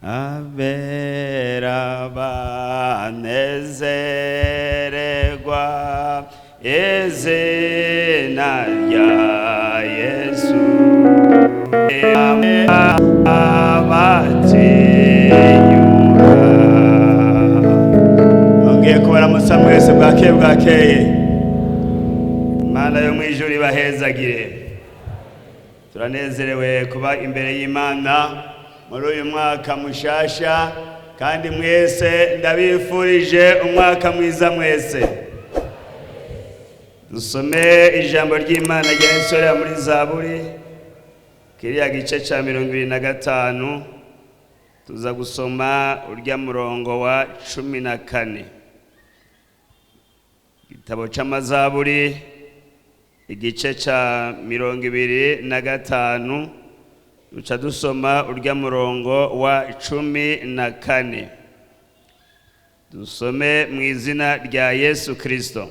abera banezererwa izina rya Yesu abatinyuka. Nongeye kubaramutsa mwese bwakeye Imana yo mwijuru ibahezagire. Turanezerewe kuba imbere y'Imana muri uyu mwaka mushasha, kandi mwese ndabifurije umwaka mwiza mwese. Dusome ijambo ry'Imana ryasorera muri Zaburi kiriya gice ca 25. Tuza gusoma urya murongo wa 14. Igitabo c'amazaburi igice ca 25, duca dusoma urya murongo wa 14. Dusome mu izina rya Yesu Kristo.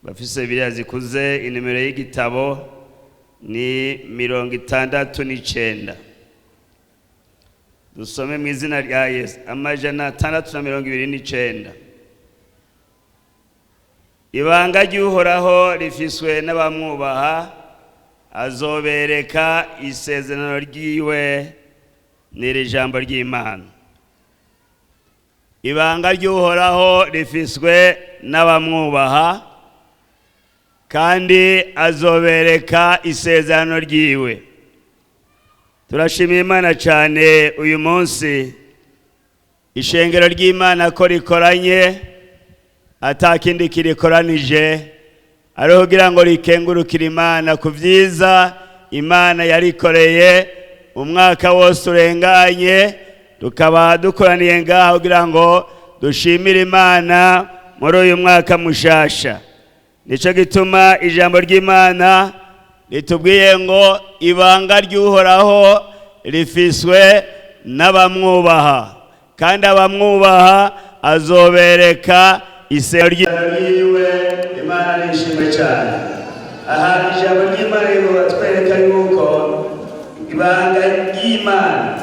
Bafise Bibiliya zikuze, inimero y'igitabo ni 69. Dusome mu izina rya Yesu. Amajana 629. Ibanga ry'Uhoraho rifiswe n'abamwubaha, azobereka isezerano ryiwe. N'iri jambo ry'Imana. Ibanga ry'Uhoraho rifiswe n'abamwubaha, kandi azobereka isezerano ryiwe. Turashimira Imana cyane uyu munsi ishengero ry'Imana ko rikoranye, atakindi kirikoranije ari kugira ngo rikengurukire Imana ku vyiza Imana yarikoreye umwaka wose urenganye. Tukaba dukoraniye ngaho kugira ngo dushimire Imana muri uyu mwaka mushasha. Nico gituma ijambo ry'Imana litubwiye ngo ibanga ry'Uhoraho rifiswe n'abamwubaha, kandi abamwubaha azobereka isezerano ryiwe. Imana nishimwe cyane. Aha ijambo ry'Imana ribatwereka yuko ibanga ry'Imana,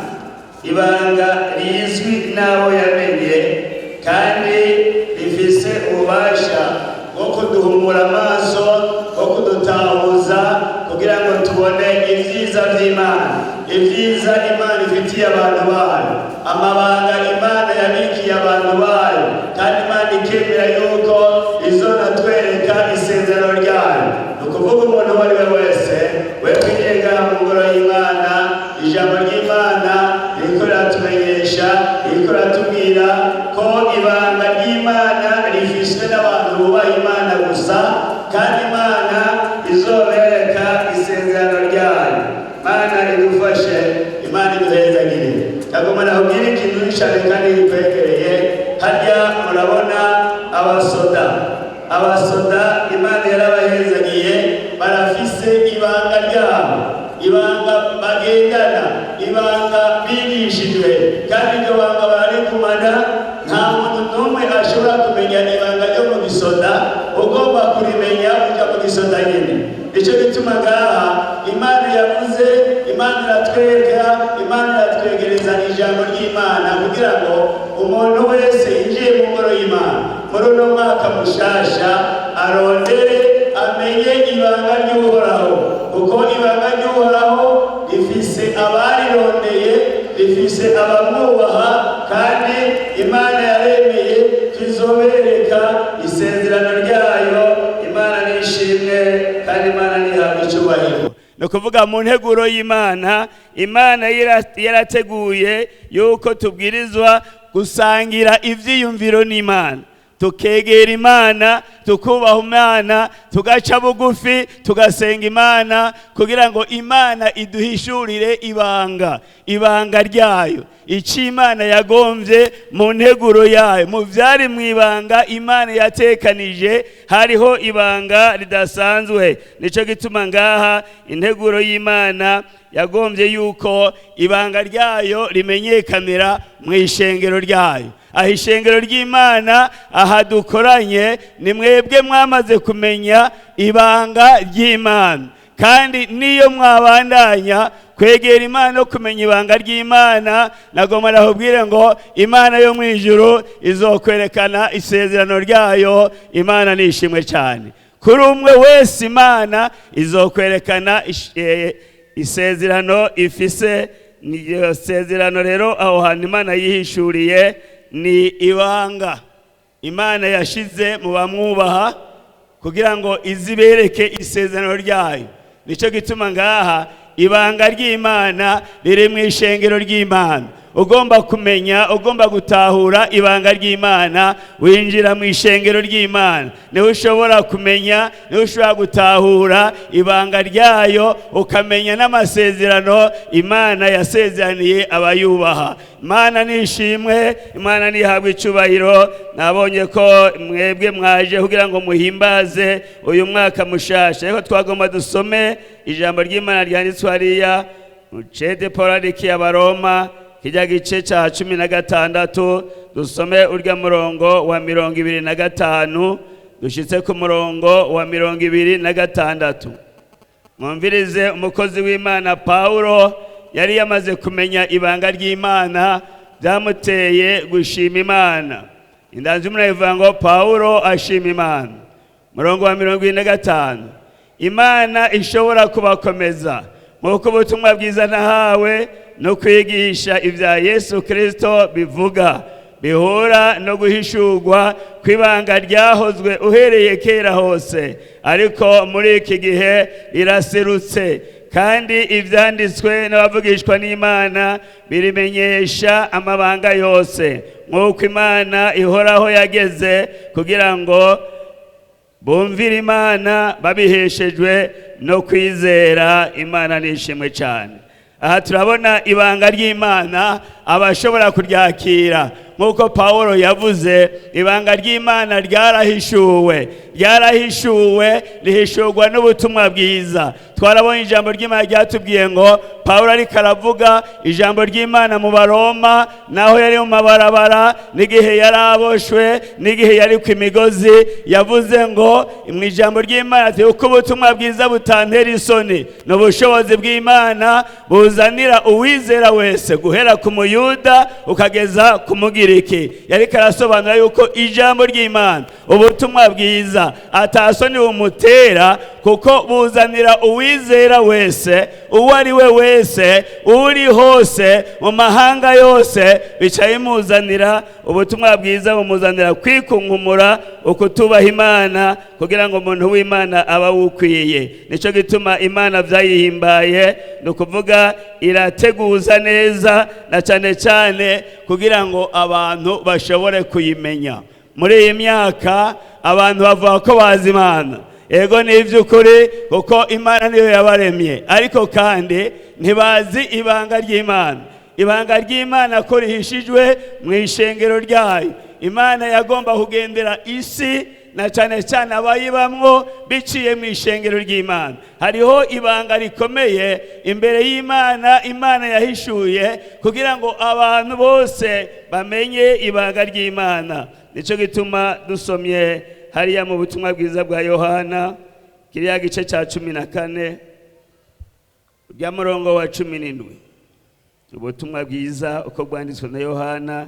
ibanga rizwi n'abo yamenye, kandi rifise ububasha bwo kuduhumura amaso, bwo kudutahuza kugira ngo tubone ibyiza by'Imana, ibyiza Imana ifitiye abantu bayo, amabanga Imana yabikiye abantu bayo, kandi Imana ikemera yuko izonatwereka isezerano ryayo. Ni ukuvuga umuntu uwo ari we wese wekwigenga mu ngoro y'Imana, ijambo ry'Imana ririko riratumenyesha, ririko riratubwira ko ibanga ry'Imana rifiswe n'abantu bubaha Imana gusa, kandi Imana izobereka isezerano ryayo. Imana idufashe, Imana iduhezagire. Kagoma nakubwira ikintu cyane kandi gikwegereye. Harya murabona abasoda Imana yarabahezagiye, barafise ibanga ryabo, ibanga bagendana, ibanga bigishijwe, kandi iryo banga barikumana. Nta muntu n'umwe ashobora kumenya ibanga ryo mu gisoda, ugomba kurimenya uja mu gisoda nyine. Nico gituma ngaha Imana yavuze, Imana iratwereka, Imana iratwegereza ijambo ry'Imana kugira ngo umuntu wese yinjiye mu ngoro y'Imana muri uno mwaka mushasha arondere amenye ibanga ry'Uhoraho, kuko ibanga ry'Uhoraho rifise abarirondeye, rifise abamwubaha, kandi Imana yaremeye tuzobereka isezerano ryayo. Imana nishimwe, kandi Imana nihabwa icyubahiro. Ni ukuvuga mu nteguro y'Imana, Imana yarateguye yuko tubwirizwa gusangira ivyiyumviro n'Imana, tukegera Imana, tukubaha Imana, tugaca bugufi, tugasenga Imana kugira ngo Imana iduhishurire ibanga ryayo, ico Imana yagomvye mu nteguro yayo. Mu vyari mw'ibanga Imana yatekanije hariho ibanga ridasanzwe. Nico gituma ngaha integuro y'Imana yagomvye yuko ibanga ryayo rimenyekanira mw'ishengero ryayo. Aho ishengero ry'Imana aha dukoranye, ni mwebwe mwamaze kumenya ibanga ry'Imana, kandi niyo mwabandanya kwegera Imana no kumenya ibanga ry'Imana, nagomba nakubwire ngo Imana yo mu ijuru izokwerekana isezerano ryayo. Imana nishimwe cyane. Kuri umwe wese Imana izokwerekana isezerano ifise. Niyo sezerano rero aho hantu Imana yihishuriye ni ibanga Imana yashize mu bamwubaha kugira ngo izibereke isezerano ryayo. Nico gituma ngaha ibanga ry'Imana riri mu ishengero ry'Imana. Ugomba kumenya, ugomba gutahura ibanga ry'Imana, winjira mu ishengero ry'Imana. Niho ushobora kumenya, niho ushobora gutahura ibanga ryayo, ukamenya n'amasezerano Imana yasezeraniye abayubaha. Imana nishimwe, Imana nihabwe icubahiro. Nabonye ko mwebwe mwaje kugira ngo muhimbaze uyu mwaka mushasha. Rero twagomba dusome ijambo ry'Imana ryanditswe hariya mu cete Pauliki y'Abaroma kijya gice ca 16, dusome urya murongo wa 25 dushitse ku murongo wa 26. Mwumvirize umukozi w'Imana Paulo yari yamaze kumenya ibanga ry'Imana, byamuteye gushima Imana. Indanzi ivuga ngo Paulo ashima Imana. Murongo wa 25, Imana ishobora kubakomeza nk'uko ubutumwa bwiza nahawe no kwigisha ibya Yesu Kristo bivuga, bihura no guhishurwa kw'ibanga ryahozwe uhereye kera hose, ariko muri iki gihe riraserutse. Kandi ivyanditswe n'abavugishwa n'Imana birimenyesha amabanga yose, nk'uko Imana ihoraho yageze kugira ngo bumvire Imana babiheshejwe no kwizera. Imana nishimwe cyane. Aha turabona ibanga ry'Imana abashobora kuryakira. Nk'uko Paulo yavuze, ibanga ry'Imana ryarahishuwe, rihishurwa n'ubutumwa bwiza. Twarabonye ijambo ry'Imana ryatubwiye ngo Paulo ariko aravuga ijambo ry'Imana mu Baroma, naho yari mu mabarabara, n'igihe yari aboshwe, n'igihe yari ku migozi, yavuze ngo mu ijambo ry'Imana ati uko ubutumwa bwiza butantera isoni, n'ubushobozi bw'Imana buzanira uwizera wese, guhera ku Muyuda ukageza ku Mugiriki. Yari karasobanura yuko ijambo ry'Imana, ubutumwa bwiza, atasoni bumutera, kuko buzanira uwizera wese, uwo ari we wese, uri hose mu mahanga yose, bicaye muzanira ubutumwa bwiza, bumuzanira kwikunkumura ukutubaha Imana, kugira ngo umuntu w'Imana aba wukwiye. Nico gituma Imana vyayihimbaye, no kuvuga irateguza neza, na cyane cyane kugira ngo abantu bashobore kuyimenya. Muri iyi myaka abantu bavuga ko bazi Imana. Ego ni ivy'ukuri kuko Imana niyo yabaremye, ariko kandi ntibazi ibanga ry'Imana. Ibanga ry'Imana ko rihishijwe mu ishengero ryayo. Imana yagomba kugendera isi, na cyane cyane abayibamwo biciye mu ishengero ry'Imana. Hariho ibanga rikomeye imbere y'Imana, Imana yahishuye kugira ngo abantu bose bamenye ibanga ry'Imana. Nico gituma dusomye hariya mu butumwa bwiza bwa Yohana kiriya gice ca 14 bya murongo wa 17. Ubutumwa bwiza uko bwanditswe na Yohana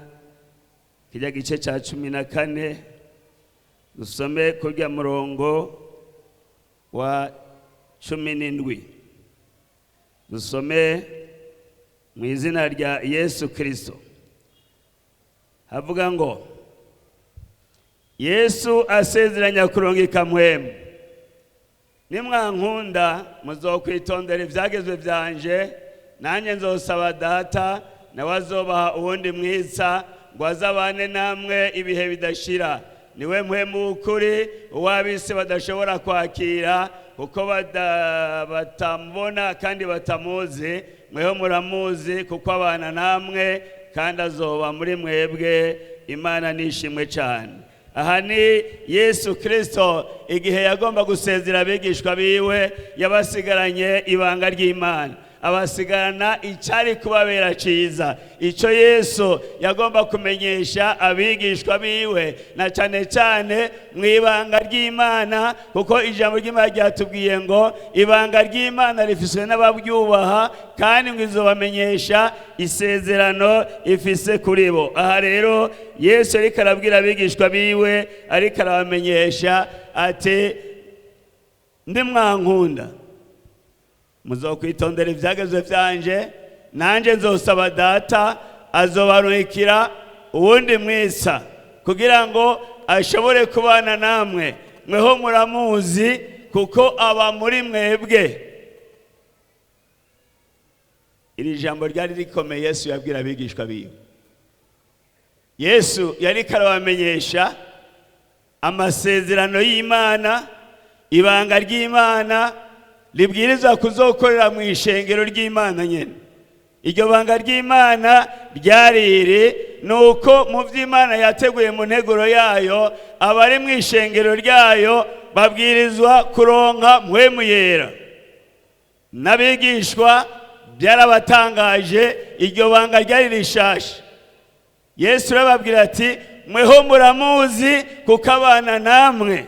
kiriya gice ca 14, dusome kurya murongo wa 17. Dusome mu izina rya Yesu Kristo. Havuga ngo Yesu asezeranya kurungika mpwemu. Nimwankunda muzokwitondera ivyagezwe vyanje, nanye nzosaba Data, nawe azobaha uwundi mwitsa ngo azabane namwe ibihe bidashira. Niwe mpwemu w'ukuri, uw'abisi badashobora kwakira, kuko batamubona kandi batamuzi. Mweho muramuzi kuko abana namwe, kandi azoba muri mwebwe. Imana nishimwe cyane. Aha ni Yesu Kristo igihe yagomba gusezera abigishwa biwe, yabasigaranye ibanga ry'Imana. abasigarana icyari kubabera cyiza. Icyo Yesu yagomba kumenyesha abigishwa biwe, na cyane cyane mu ibanga ry'Imana, kuko ijambo ry'Imana ryatubwiye ngo ibanga ry'Imana rifiswe n'ababyubaha, kandi ngo izobamenyesha isezerano ifise kuri bo. Aha rero Yesu ariko arabwira abigishwa biwe, ariko arabamenyesha ati ndimwankunda muzokwitondera ibyagezwe byanje, nanjye nzosaba Data azobarungikira uwundi mwisa kugira ngo ashobore kubana namwe, mweho muramuzi kuko aba muri mwebwe. Iri jambo ryari rikomeye Yesu yabwira abigishwa biwe. Yesu yari karabamenyesha amasezerano y'Imana, ibanga ry'Imana libwirizwa kuzokorera mu ishengero ry'Imana nyene. Iryo banga ry'Imana ryarire nuko mu vy'Imana yateguye mu nteguro yayo, abari mu ishengero ryayo babwirizwa kuronka mpwemu yera. N'abigishwa byarabatangaje, iryo banga ryari rishasha. Yesu arababwira ati mweho muramuzi kuko abana namwe,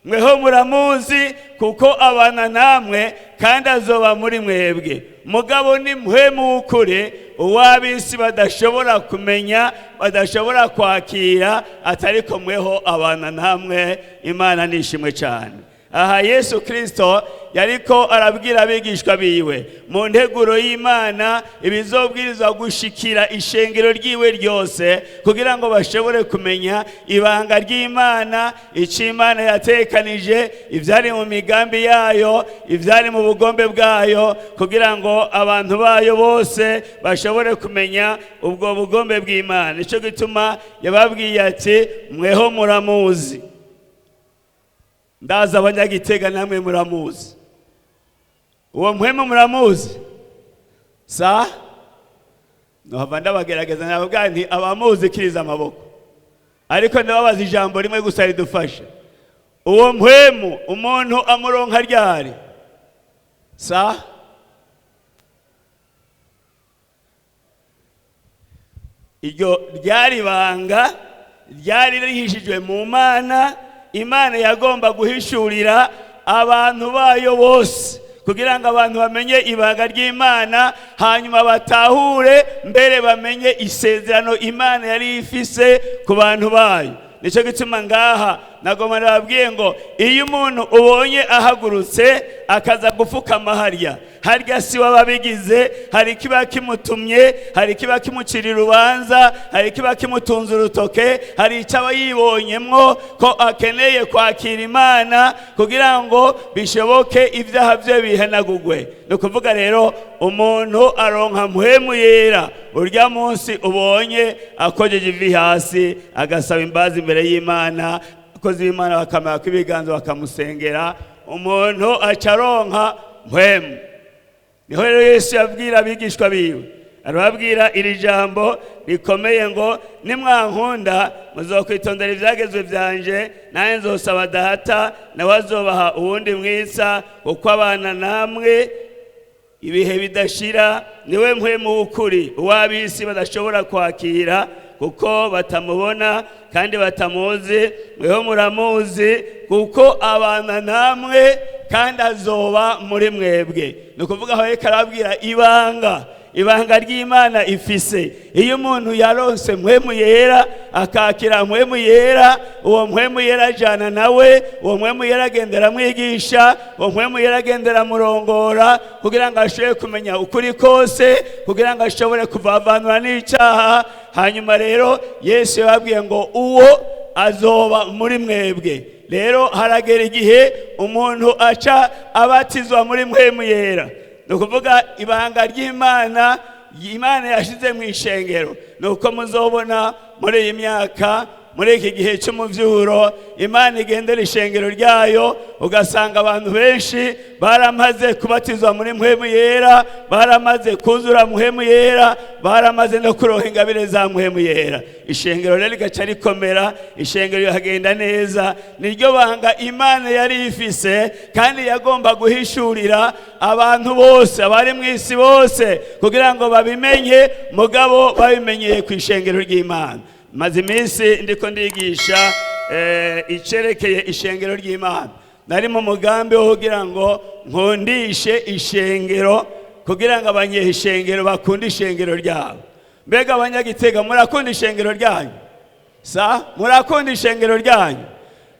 mweho muramuzi kuko abana namwe, kandi azoba muri mwebwe. Mugabo ni mpwemu w'ukuri, uw'abisi badashobora kumenya, badashobora kwakira, atariko mweho abana namwe. Imana nishimwe cyane. Aha Yesu Kristo yariko arabwira abigishwa biwe mu nteguro y'Imana ibizobwirizwa gushikira ishengero ryiwe ryose, kugira ngo bashobore kumenya ibanga ry'Imana, icyo Imana yatekanije, ivyari mu migambi yayo, ivyari mu bugombe bwayo, kugira ngo abantu bayo bose bashobore kumenya ubwo bugombe bw'Imana. Nico gituma yababwiye ati mweho muramuzi. Ndaza abanyagitega namwe muramuzi. Uwo mpwemu muramuzi? Sa? Nohava ndabagerageza navuga nti abamuzi kiriza amaboko. Ariko ndababaza ijambo rimwe gusa ridufasha. Uwo mpwemu umuntu amuronka ryari? Sa? Iryo ryari banga ryari rihishijwe mu Mana. Imana yagomba guhishurira abantu bayo bose, kugira ngo abantu bamenye ibanga ry'Imana, hanyuma batahure, mbere bamenye isezerano Imana yari ifise ku bantu bayo. Nico gituma ngaha nagoma nababwiye ngo iyo umuntu ubonye ahagurutse akaza gufukama harya si wababigize, hari kiba kimutumye, hari kiba kimucira urubanza, hari kiba kimutunza urutoke, hari icaba yibonyemwo ko akeneye kwakira Imana kugira ngo bishoboke ibyaha bye bihanagurwe. No kuvuga rero umuntu aronka mpwemu yera urya munsi ubonye akojeje ivi hasi agasaba imbazi imbere y'Imana, akoze b'Imana bakamara kwibiganza bakamusengera, umuntu acaronka mpwemu. Niho rero Yesu yabwira abigishwa biwe, arababwira iri jambo rikomeye ngo nimwankunda muzokwitondera ivyagezwe vyanje, naye nzosaba Data nawe azobaha uwundi mwisa uko abana namwe ibihe bidashira. Niwe mpwemu w'ukuri, uw'abisi badashobora kwakira kuko batamubona kandi batamuzi. Mweho muramuzi kuko abana namwe, kandi azoba muri mwebwe. Nukuvuga aho reka arabwira ibanga ry'Imana ifise. Iyo umuntu yaronse mpwemu yera akakira mpwemu yera, uwo mpwemu yera ajana nawe, uwo mpwemu yera agendera mwigisha, uwo mpwemu yera agendera murongora, kugira ngo ashobore kumenya ukuri kose, kugira ngo ashobore kuvavanura n'icaha. Hanyuma rero Yesu yababwiye ngo uwo azoba muri mwebwe. Rero haragera igihe umuntu aca abatizwa muri mpwemu yera. Nukuvuga ibanga ry'Imana Imana yashize mu ishengero. Nuko muzobona muri iyi myaka muri iki gihe cy'umuvyuro Imana igendera ishengero ryayo, ugasanga abantu benshi baramaze kubatizwa muri mpwemu yera, baramaze kuzura mpwemu yera, baramaze no kuronka ingabire za mpwemu yera. Ishengero rero rigaca rikomera, ishengero rikagenda neza. Niryo banga Imana yari ifise kandi yagomba guhishurira abantu bose abari mu isi bose kugira ngo babimenye, mugabo babimenyeye ku ishengero ry'Imana. Maze iminsi ndiko ndigisha icerekeye ishengero ry'Imana. Nari mu mugambi wo kugira ngo nkundishe ishengero kugira ngo abanyeshengero bakunde ishengero ryabo. Mbega abanyagitega murakunda ishengero ryanyu? Murakunda ishengero ryanyu?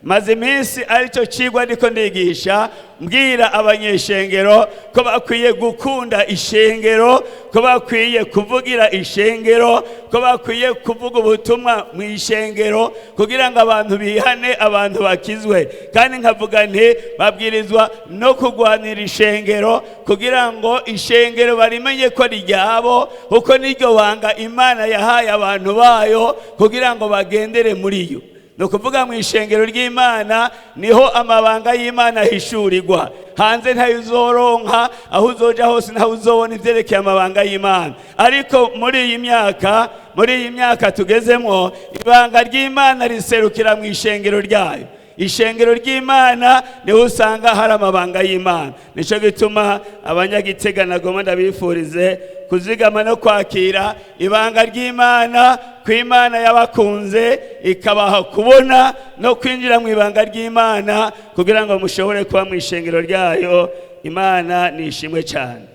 Maze iminsi aricyo cigwa ndiko ndigisha mbwira abanyeshengero ko bakwiye gukunda ishengero, ko bakwiye kuvugira ishengero, ko bakwiye kuvuga ubutumwa mu ishengero kugira ngo abantu bihane, abantu bakizwe. Kandi nkavuga nti babwirizwa no kugwanira ishengero kugira ngo ishengero barimenye ko ryabo, kuko niryo banga Imana yahaye abantu bayo kugira ngo bagendere muri yo. No kuvuga mu ishengero ry'Imana niho amabanga y'Imana hishurirwa. Hanze ntayizoronka, aho uzoja hose ntaho uzobona ivyerekeye amabanga y'Imana. Ariko muri iyi myaka tugezemo, ibanga ry'Imana riserukira mu ishengero ryayo. Ishengero ry'Imana niho usanga hari amabanga y'Imana. Nico gituma abanyagitega nagomba ndabifurize kuzigama no kwakira ibanga ry'Imana, kw'Imana yabakunze ikabaha kubona no kwinjira mu ibanga ry'Imana kugira ngo mushobore kuba mu ishengero ryayo. Imana nishimwe cyane.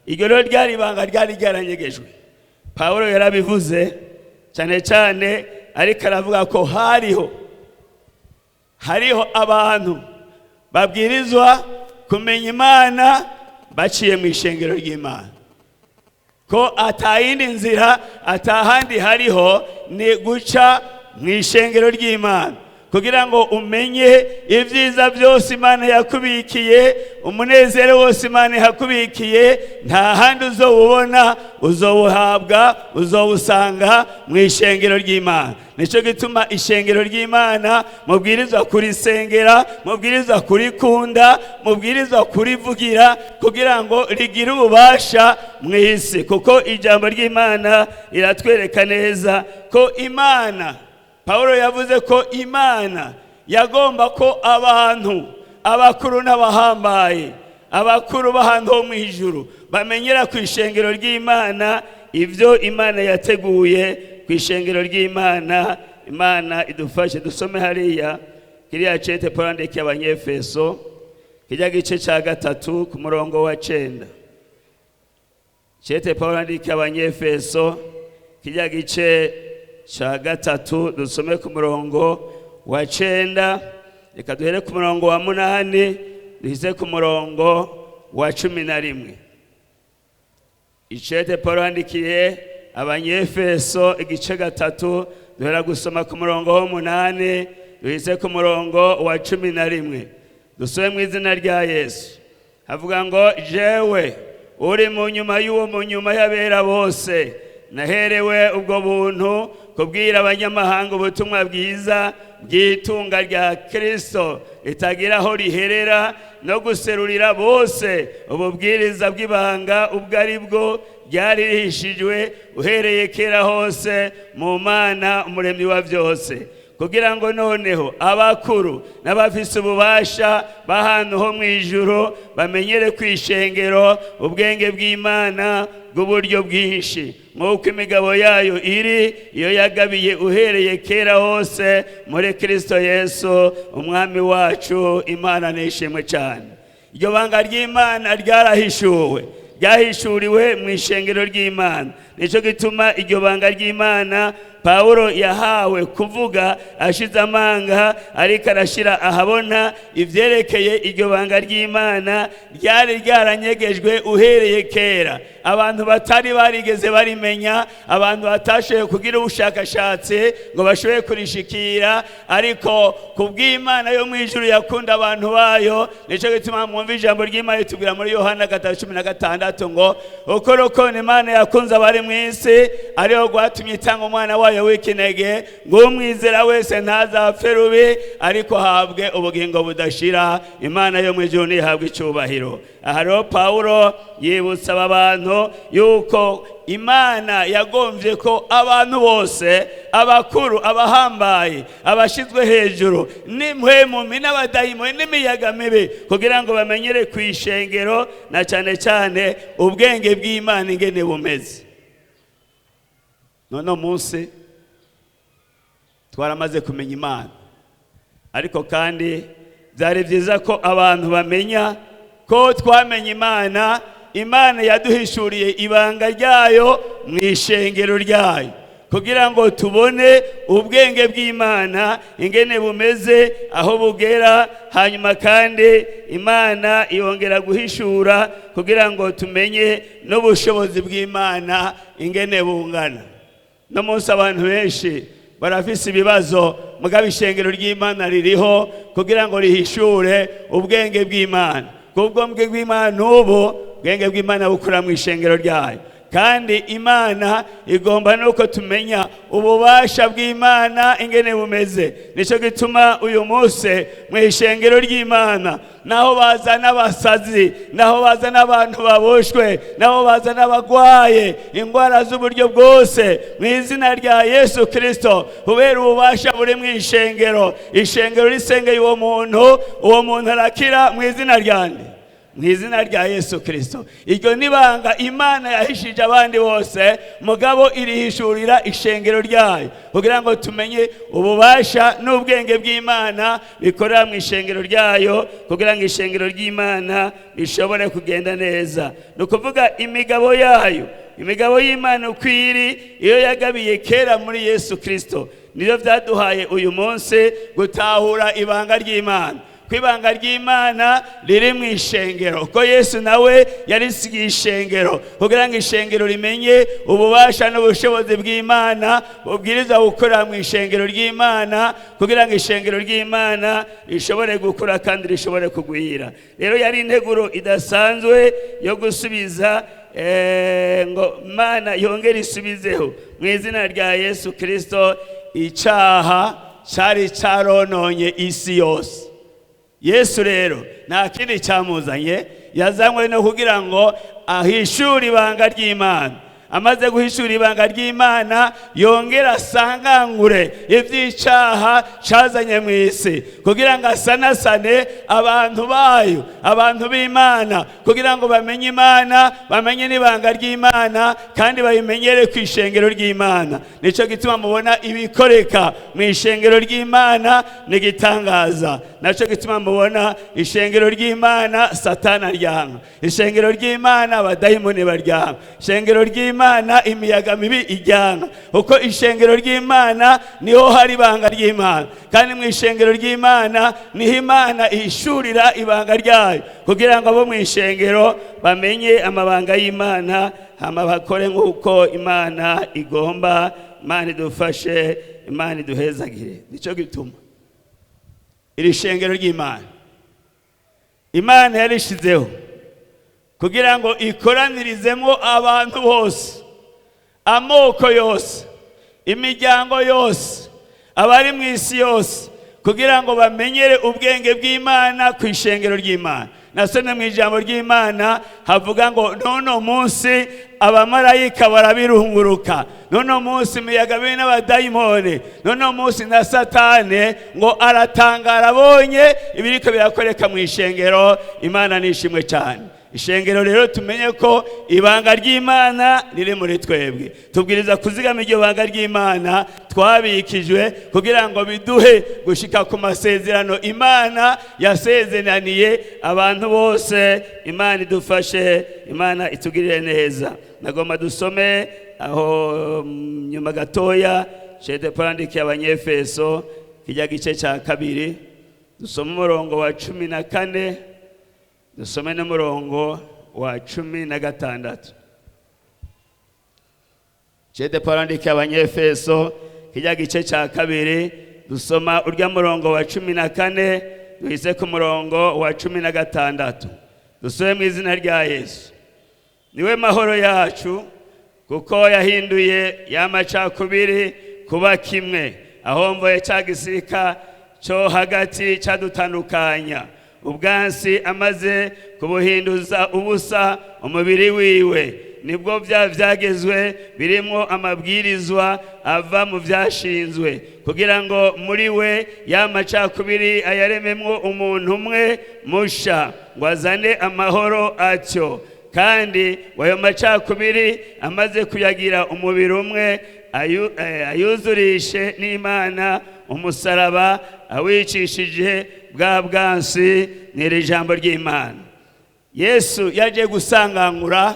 Iryo rero ryari ibanga ryari ryaranyegejwe. Paulo yarabivuze cyane cyane, ariko aravuga ko hariho abantu babwirizwa kumenya Imana baciye mu ishengero ry'Imana, ko atayindi nzira, atahandi hariho ni guca mu ishengero ry'Imana kugira ngo umenye ibyiza byose Imana yakubikiye, umunezero wose Imana yakubikiye. Nta handi uzowubona, uzowuhabwa, uzowusanga mu ishengero ry'Imana. Nico gituma ishengero ry'Imana mubwirizwa kurisengera, mubwirizwa kurikunda, mubwirizwa kurivugira kugira ngo rigire ububasha mu isi, kuko ijambo ry'Imana riratwereka neza ko Imana, Paulo yavuze ko Imana yagomba ko abantu, abakuru n'abahambaye, abakuru b'ahantu ho mu ijuru bamenyera ku ishengero ry'Imana ivyo Imana yateguye ku ishengero ry'Imana. Imana idufashe. Dusome hariya kiriya cete Paulo yandikiye Abanyefeso, kijya gice ca 3 ku murongo wa 9. Cete Paulo yandikiye Abanyefeso, kijya gice ca 3, dusome ku murongo wa 9. Reka duhere ku murongo wa 8 duhise ku murongo wa 11. Icete Paulo yandikiye Abanyefeso igice 3, duhera gusoma ku murongo wa 8 duhise ku murongo wa 11. Dusome mu izina rya Yesu. Havuga ngo, jewe uri mu nyuma y'uwo mu nyuma y'abera bose, naherewe ubwo buntu kubwira abanyamahanga ubutumwa bwiza bw'itunga rya Kristo ritagira aho riherera, no guserurira bose ububwiriza bw'ibanga ubwo ari bwo ryari rihishijwe uhereye kera hose mu Mana umuremyi wa byose, kugira ngo noneho abakuru n'abafise ububasha b'ahantu ho mu ijuru bamenyere ku ishengero ubwenge bw'Imana bw'uburyo bwinshi, nk'uko imigabo yayo iri, iyo yagabiye uhereye kera hose muri Kristo Yesu umwami wacu. Imana nishimwe cyane. Iryo banga ry'Imana ryahishuriwe mu ishengero ry'Imana. Nico gituma iryo banga ry'Imana Paulo yahawe kuvuga ashize amanga, ariko arashira ahabona ivyerekeye iryo banga ry'Imana ryari ryaranyegejwe uhereye kera. Abantu batari barigeze barimenya, abantu batashoboye kugira ubushakashatsi ngo bashoboye kurishikira, ariko kubw'Imana yo mu ijuru yakunda abantu bayo. Nico gituma mwumva ijambo ry'Imana ritubwira muri Yohana 3:16 ngo, uko Imana yakunze abari mu isi ariho rwatumye itanga umwana wayo w'ikinege ngo umwizera wese ntazapfe rubi ariko ahabwe ubugingo budashira. Imana yo mu ijuru nihabwe icyubahiro. Aha rero Pawulo yibutsa aba bantu yuko Imana yagomvye ko abantu bose, abakuru, abahambaye, abashizwe hejuru, n'impwemu n'abadayimoni n'imiyaga mibi, kugira ngo bamenyere kwishengero na cyane cyane ubwenge bw'Imana ingene bumeze. None munsi twaramaze kumenya Imana, ariko kandi byari byiza ko abantu bamenya ko twamenye Imana. Imana yaduhishuriye ibanga ryayo mu ishengero ryayo, kugira ngo tubone ubwenge bw'Imana ingene bumeze aho bugera. Hanyuma kandi Imana yongera guhishura kugira ngo tumenye n'ubushobozi bw'Imana ingene bungana. No munsi abantu benshi barafise ibibazo, mugabo ishengero ry'Imana ririho kugira ngo rihishure ubwenge bw'Imana. Kubwo ubwenge bw'Imana ubu ubwenge bw'Imana bukura mu ishengero ryayo, kandi Imana igomba nuko tumenya ububasha bw'Imana ingene bumeze. Nico gituma uyu munsi mu ishengero ry'Imana naho bazana abasazi, naho bazana abantu baboshwe, naho bazana abagwaye ingwara z'uburyo bwose, mu izina rya Yesu Kristo, kubera ububasha buri mu ishengero, ishengero risengeye uwo muntu arakira mu izina ryande, mu izina rya Yesu Kristo. Iryo nibanga Imana yahishije abandi bose, mugabo irihishurira ishengero ryayo kugira ngo tumenye ububasha n'ubwenge bw'Imana bikorera mu ishengero ryayo, kugira ngo ishengero ry'Imana rishobore kugenda neza. Nukuvuga imigabo yayo, imigabo y'Imana ukwiri iyo yagabiye kera muri Yesu Kristo, niyo vyaduhaye uyu munsi gutahura ibanga ry'Imana. Kwibanga ry'Imana riri mu ishengero, ko Yesu nawe yarisigiye ishengero kugira ngo ishengero rimenye ububasha n'ubushobozi bw'Imana bubwiriza gukora mu ishengero ry'Imana, kugira ngo ishengero ry'Imana rishobore gukura kandi rishobore kugwira. Rero yari integuro idasanzwe yo gusubiza ngo Imana yongere isubizeho mu izina rya Yesu Kristo icaha cari carononye isi yose. Yesu rero nta kindi cyamuzanye, yazanywe no kugira ngo ahishure ibanga ry'Imana. Amaze guhishura ibanga ry'Imana, yongera asangangure ivy'icaha cazanye mu isi, kugira ngo asanasane abantu bayo, abantu b'Imana, kugira ngo bamenye Imana, bamenye n'ibanga ry'Imana, kandi bayimenyere ku ishengero ry'Imana. Nico gituma mubona ibikoreka mu ishengero ry'Imana n'igitangaza. Naco gituma mubona ishengero ry'Imana Satana aryanga, ishengero ry'Imana abadayimoni baryanga, ishengero ry'Imana imiyaga mibi ijyana. Uko ishengero ry'Imana niho hari ibanga ry'Imana, kandi mu ishengero ry'Imana niho Imana ihishurira ibanga ryayo, kugira ngo abo mu ishengero bamenye amabanga y'Imana, hama bakore nk'uko Imana igomba. Imana idufashe, Imana iduhezagire. Nico gituma iri shengero ry'Imana Imana yarishizeho kugira ngo ikoranirizemo abantu bose, amoko yose, imiryango yose, abari mu isi yose, kugira ngo bamenyere ubwenge bw'Imana ku ishengero ry'Imana. Nasomye mu ijambo ry'Imana havuga ngo nono munsi abamarayika barabirunguruka, nono munsi imiyaga mibi n'abadayimoni, nono munsi na Satane ngo aratangara abonye ibiriko birakoreka mu ishengero. Imana nishimwe cyane. Ishengero rero tumenye ko ibanga ry'Imana riri muri twebwe, tubwiriza kuzigama iryo banga ry'Imana twabikijwe, kugira ngo biduhe gushika ku masezerano Imana yasezeraniye abantu bose. Imana idufashe, Imana itugirire neza. Nagomba dusome aho nyuma gatoya Chede Parandiki y'Abanyefeso kijya gice cya 2, dusome umurongo wa 14, dusome n'umurongo wa 16. Chede Parandiki y'Abanyefeso kijya gice cya 2, dusoma urya murongo wa 14 duhise ku murongo wa 16. Dusome mu izina rya Yesu. Niwe mahoro yacu, kuko yahinduye y'amacakubiri kuba kimwe, ahomboye cya gisika cyo hagati cyadutandukanya. Ubwansi amaze kubuhinduza ubusa umubiri wiwe, nibwo byagezwe birimo amabwirizwa ava mu byashinzwe, kugira ngo muri we y'amacakubiri ayarememwo umuntu umwe musha, ngo azane amahoro atyo. Kandi wayo macakubiri amaze kuyagira umubiri umwe, ayuzurishe n'Imana umusaraba, awicishije bwa bwansi n'iri jambo ry'Imana. Yesu yaje gusangangura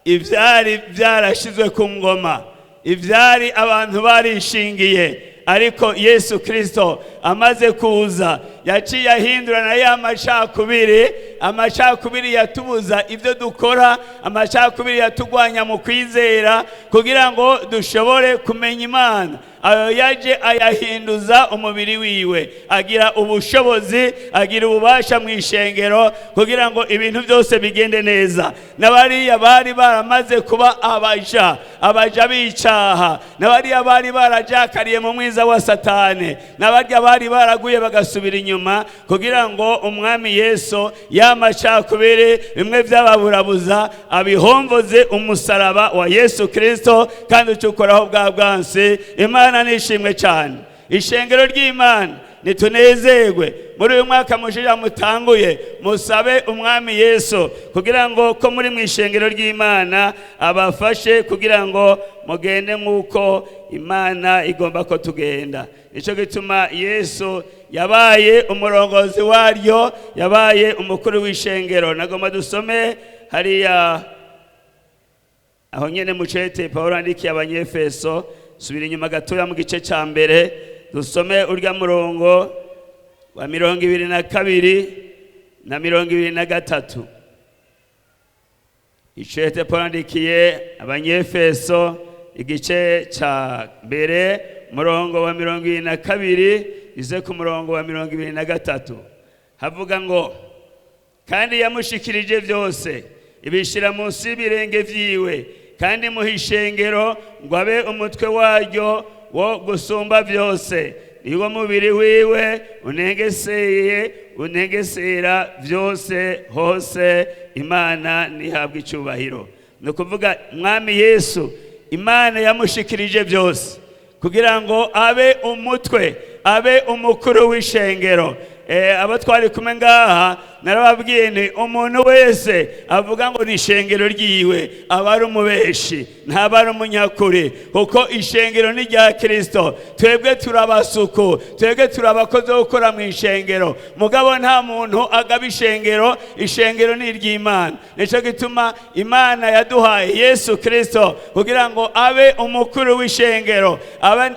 ivyari byarashizwe ku ngoma, ivyari abantu barishingiye, ariko Yesu Kristo amaze kuza yaciye ahindurana amacakubiri yatubuza ibyo dukora, amacakubiri yatugwanya mu kwizera kugira ngo dushobore kumenya Imana. Ayo yaje ayahinduza umubiri wiwe, agira ubushobozi, agira ububasha mu ishengero kugira ngo ibintu byose bigende neza. N'abariya bari baramaze kuba abaja b'icaha, n'abariya bari barajakariye mu mwiza wa Satani, n'abarya bari baraguye bagasubira inyuma, kugira ngo umwami Yesu y'amacakubiri bimwe by'ababurabuza abihomboze umusaraba wa Yesu Kristo, kandi ucukoraho bwa bwansi. Imana nishimwe cyane. Ishengero ry'Imana nitunezerwe muri uyu mwaka mushija mutanguye, musabe umwami Yesu kugira ngo ko muri mu ishengero ry'Imana abafashe kugira ngo mugende nk'uko Imana igomba ko tugenda. Nico gituma Yesu yabaye umurongozi waryo, yabaye umukuru w'ishengero. Nagomba dusome hariya aho nyene mu cete Paulo andikiye Abanyefeso, subira inyuma gatoya mu gice cya mbere, dusome urya murongo wa 22 na 23. Icete Paulo andikiye Abanyefeso igice cya mbere murongo wa 22 ize ku murongo wa 23. Havuga ngo, kandi yamushikirije byose ibishira munsi y'ibirenge vyiwe, kandi muhishengero ngo abe umutwe waryo wo gusumba byose, niwo mubiri wiwe unengesera byose hose. Imana nihabwa icyubahiro. Ni ukuvuga mwami Yesu Imana yamushikirije byose kugira ngo abe umutwe, abe umukuru w'ishengero. Abo twari kumwe ngaha narababwiye ni umuntu wese avuga ngo ni ishengero ryiwe aba ari umubeshi, ntaba ari umunyakuri, kuko ishengero ni rya Kristo. Twebwe turabasuku, twebwe turabakozi bo gukora mu ishengero, mugabo nta muntu agaba ishengero. Ishengero ni iry'Imana. Nico gituma Imana yaduhaye Yesu Kristo kugira ngo abe umukuru w'ishengero,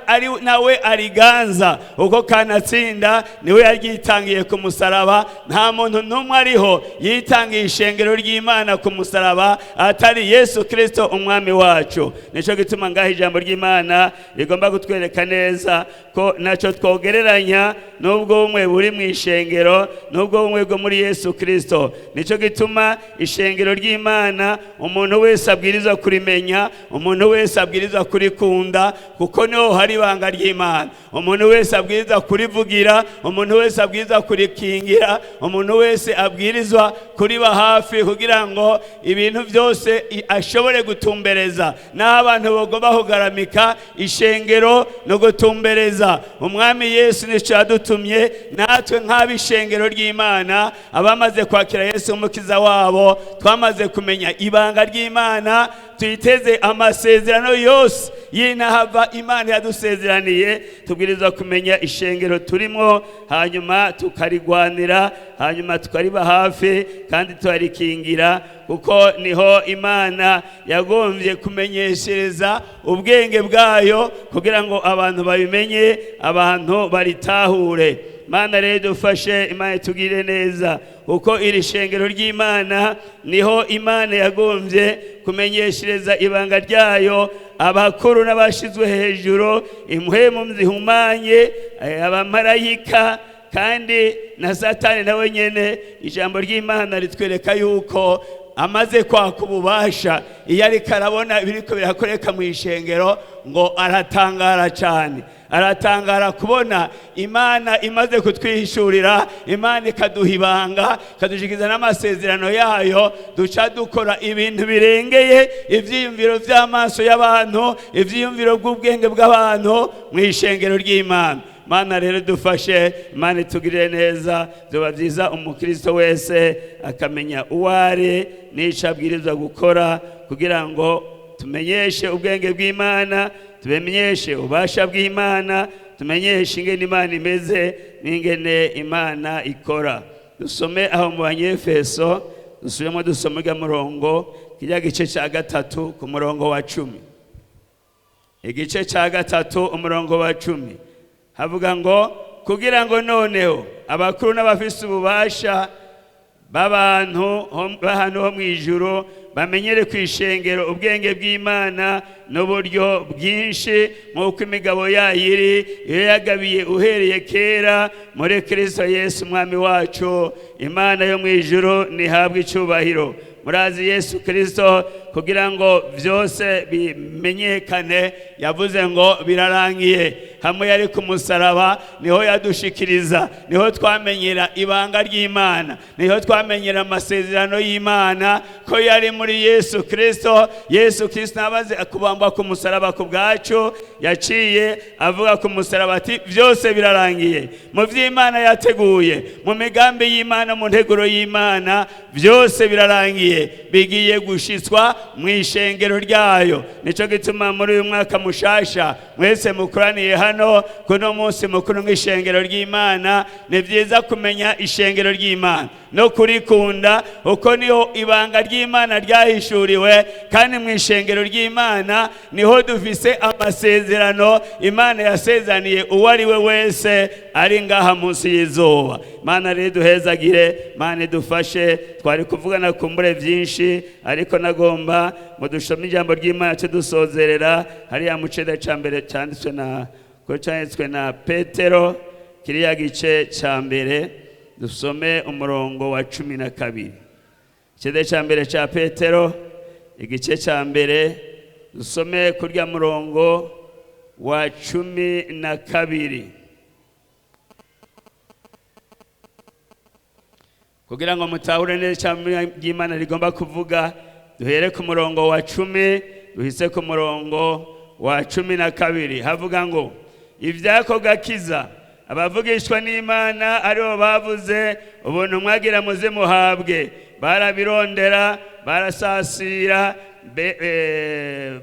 ari nawe ariganza, uko kanatsinda niwe yaryitangiye ku musaraba. Nta muntu numwe ariho yitangiye ishengero ry'Imana ku musaraba atari Yesu Kristo umwami wacu. Nico gituma ngaho ijambo ry'Imana rigomba kutwereka neza ko naco twogereranya n'ubwo bumwe buri mu ishengero, n'ubwo bumwe bwo muri Yesu Kristo. Nico gituma ishengero ry'Imana umuntu wese abwirizwa kurimenya, umuntu wese abwirizwa kurikunda, kuko niho hari ibanga ry'Imana. Umuntu wese abwirizwa kurivugira, umuntu wese abwirizwa kurikingira, umuntu wese abwirizwa kuriba hafi kugira ngo ibintu byose ashobore gutumbereza. Naho abantu bagomba kugaramika ishengero no gutumbereza. Umwami Yesu nico yadutumye natwe nk'abishengero ry'Imana, abamaze kwakira Yesu umukiza wabo, twamaze kumenya ibanga ry'Imana, tuyiteze amasezerano yose y'inahava Imana yadusezeraniye. Tubwirizwa kumenya ishengero turimo, hanyuma tukarigwanira, hanyuma tukariba hafi kandi twarikingira, kuko niho Imana yagombye kumenyeshereza ubwenge bwayo kugira ngo abantu babimenye, abantu baritahure. Mana rero dufashe, Imana tugire neza, uko iri shengero ry'Imana niho Imana yagombye kumenyeshereza ibanga ryayo abakuru n'abashizwe hejuru, impwemu zihumanye, abamarayika, kandi na Satani nawe nyene. Ijambo ry'Imana ritwereka yuko amaze kwaka ububasha iyo ariko arabona ibiriko birakoreka mu ishengero ngo aratangara cyane, aratangara kubona Imana imaze kutwihishurira, Imana ikaduha ibanga, ikadushikiza n'amasezerano yayo, duca dukora ibintu birengeye ivyiyumviro vy'amaso y'abantu, ivyiyumviro bw'ubwenge bw'abantu mu ishengero ry'Imana. Mana rero dufashe, Imana itugirire neza, byoba byiza umukristo wese akamenya uwari n'ico abwirizwa gukora kugira ngo tumenyeshe ubwenge bw'Imana, tumenyeshe ubasha bw'Imana, tumenyeshe ingene Imana imeze n'ingene Imana ikora. Dusome aho mu Banyefeso, dusubiremo dusome ga murongo kirya gice ca gatatu ku murongo wa 10. Igice ca gatatu umurongo wa 10 havuga ngo kugira ngo noneho abakuru n'abafise ububasha b'abantu ho mw'ijuru bamenyere kwishengero ubwenge bw'Imana n'uburyo bwinshi nk'uko imigabo yayiri iyo yagabiye uhereye kera muri Kristo Yesu umwami wacu. Imana yo mw'ijuru nihabwe icubahiro. Murazi Yesu Kristo kugira ngo vyose bimenyekane yavuze ngo birarangiye. Hamwe yari ku musaraba niho yadushikiriza, niho twamenyera ibanga ry'Imana, niho twamenyera amasezerano y'Imana ko yari muri Yesu Kristo. Yesu Kristo nabaze akubambwa ku musaraba ku bwacu, yaciye avuga ku musaraba ati vyose birarangiye. Mu vy'Imana yateguye, mu migambi y'Imana, mu nteguro y'Imana, vyose birarangiye, bigiye gushitswa mu ishengero ryayo. Nico gituma muri uyu mwaka mushasha mwese mukoraniye hano kuno munsi mukuru nk'ishengero ry'Imana, ni vyiza kumenya ishengero ry'Imana no kurikunda, uko niho ibanga ry'Imana ryahishuriwe, kandi mu ishengero ry'Imana niho dufise amasezerano Imana yasezaniye uwari we wese ari ngaha munsi y'izuba. Mana rero duhezagire, Mana dufashe. Twari kuvugana kumbure vyinshi, ariko nagomba mu dushome ijambo ry'Imana tudusozerera hariya mu ceda ca mbere canditswe na Petero kiriya gice ca mbere, dusome umurongo wa 12. Ceda ca mbere ca Petero igice ca mbere, dusome kurya murongo wa 12. Kugira ngo mutahure neza ry'Imana rigomba kuvuga, duhere ku murongo wa 10 duhise ku murongo wa 12. Havuga ngo ivyako gakiza abavugishwa n'Imana aribo bavuze ubuntu mwagira muze muhabwe, barabirondera barasasira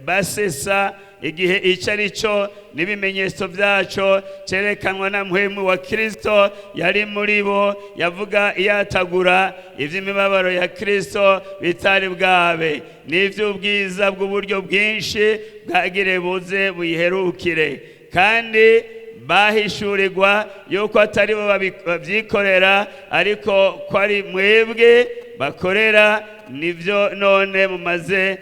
basesa igihe ico arico n'ibimenyetso vyaco cerekanwa na mpwemu wa Kristo yari muri bo, yavuga iyatagura ivy'imibabaro ya Kristo bitari bwabe, n'ivy'ubwiza bw'uburyo bwinshi bwagire buze buyiherukire. Kandi bahishurirwa yuko atari bo babyikorera, ariko ko ari mwebwe bakorera. Nivyo none mumaze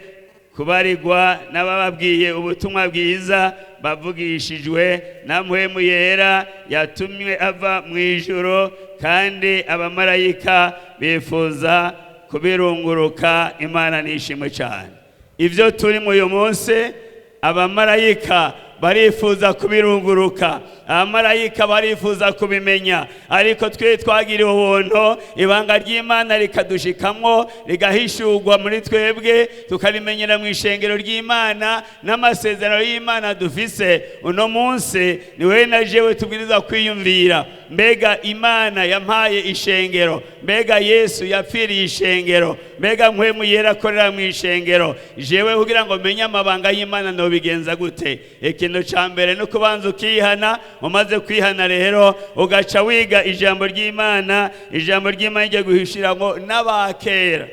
kubarirwa n'abababwiye ubutumwa bwiza bavugishijwe na mpwemu yera yatumwe ava mu ijuru, kandi abamarayika bifuza kubirunguruka. Imana nishimwe cyane. Ivyo turi mu uyu munsi, abamarayika barifuza kubirunguruka, abamarayika barifuza kubimenya, ariko twe twagiriwe ubuntu, ibanga ry'Imana rikadushikamwo, rigahishurwa muri twebwe, tukarimenyera mu ishengero ry'Imana n'amasezerano y'Imana dufise. Uno munsi ni wewe na jewe tubwiriza kwiyumvira, mbega Imana yampaye ishengero, mbega Yesu yapfiriye ishengero, mbega mpwemu yera akorera mu ishengero, jewe kugira ngo menye amabanga y'Imana no bigenza gute? Ikintu ca mbere no kubanza ukihana. Umaze kwihana rero ugaca wiga ijambo ry'Imana. Ijambo ry'Imana ryo guhishira ngo n'abakera,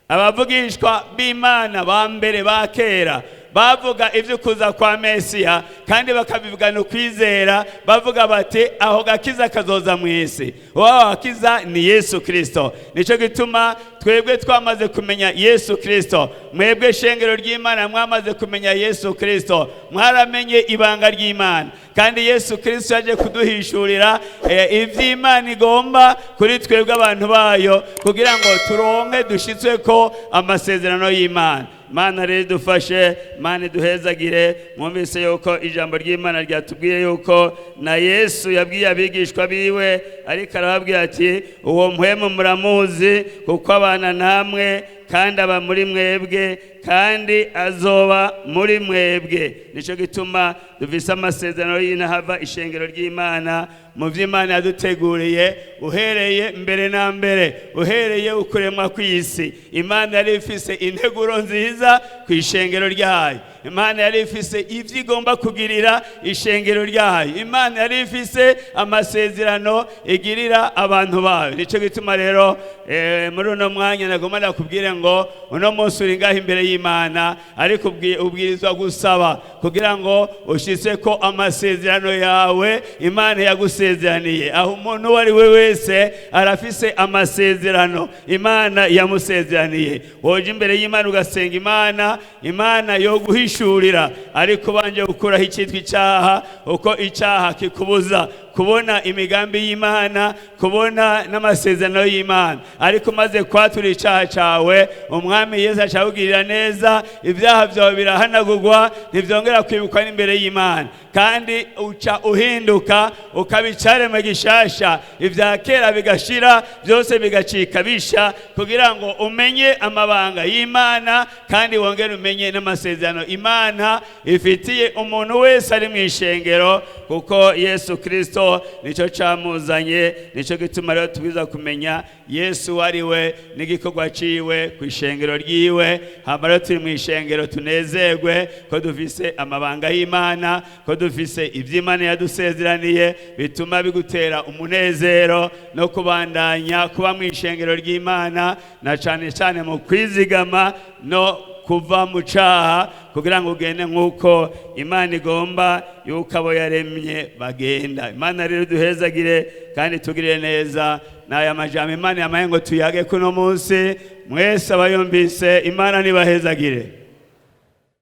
abavugishwa b'Imana ba mbere ba kera bavuga ivyo kuza kwa Mesiya kandi bakabivugana ukwizera bavuga bati aho gakiza kazoza mu isi. Uwo gakiza ni Yesu Kristo. Nico gituma twebwe twamaze kumenya Yesu Kristo, mwebwe shengero ry'Imana mwamaze kumenya Yesu Kristo, mwaramenye ibanga ry'Imana, kandi Yesu Kristo yaje kuduhishurira ivy'Imana igomba kuri twebwe abantu bayo kugira ngo turonke dushitswe ko amasezerano y'Imana. Mana rero dufashe, Mana duhezagire. Mwumvise yuko ijambo ry'Imana ryatubwiye yuko na Yesu yabwiye abigishwa biwe, ariko arababwira ati uwo mpwemu muramuzi kuko abana namwe kandi aba muri mwebwe kandi azoba muri mwebwe. Nico gituma dufise amasezerano y'inahava ishengero ry'Imana mu vy'Imana yaduteguriye uhereye mbere na mbere, uhereye ukuremwa kw'isi. Imana yari ifise integuro nziza kw'ishengero ryayo. Imana yari ifise ivyo igomba kugirira ishengero ryayo. Imana yari ifise amasezerano igirira abantu bayo. Nico gituma rero muri uno mwanya nagomba nakubwire ngo uno munsi uri ngaho imbere y'Imana, ariko ubwirizwa gusaba kugira ngo ushitse ko amasezerano yawe Imana yagusezeraniye. Aho umuntu wari we wese arafise amasezerano Imana yamusezeraniye. Woje imbere y'Imana ugasenga Imana, Imana yo guhishurira, ariko banje gukuraho icitwa icaha, uko icaha kikubuza kubona imigambi y'Imana, kubona n'amasezerano y'Imana. Ariko maze kwatura icaha cawe, umwami Yesu acawugirira neza, ibyaha vyawe birahanagurwa, ntivyongera kwibukwa n'imbere y'Imana, kandi uca uhinduka ukaba icaremwe gishasha, ivya kera bigashira, byose bigacika bisha, kugira ngo umenye amabanga y'Imana kandi wongere umenye n'amasezerano Imana ifitiye umuntu wese ari mw'ishengero, kuko Yesu Kristo nico camuzanye. Nico gituma rero tubiza kumenya Yesu wariwe n'igikorwa ciwe kw'ishengero ryiwe. Hama rero turi mw'ishengero tunezerwe ko dufise amabanga y'Imana, ko dufise ivy'Imana yadusezeraniye, bituma bigutera umunezero no kubandanya kuba mw'ishengero ry'Imana, na cane cane mu kwizigama no kuva mu caha, kugira ngo ugende nk'uko Imana igomba yuko abo yaremye bagenda. Imana rero duhezagire kandi tugirire neza. N'aya majambo Imana yamaye ngo tuyage kuno munsi, mwese abayumvise Imana nibahezagire.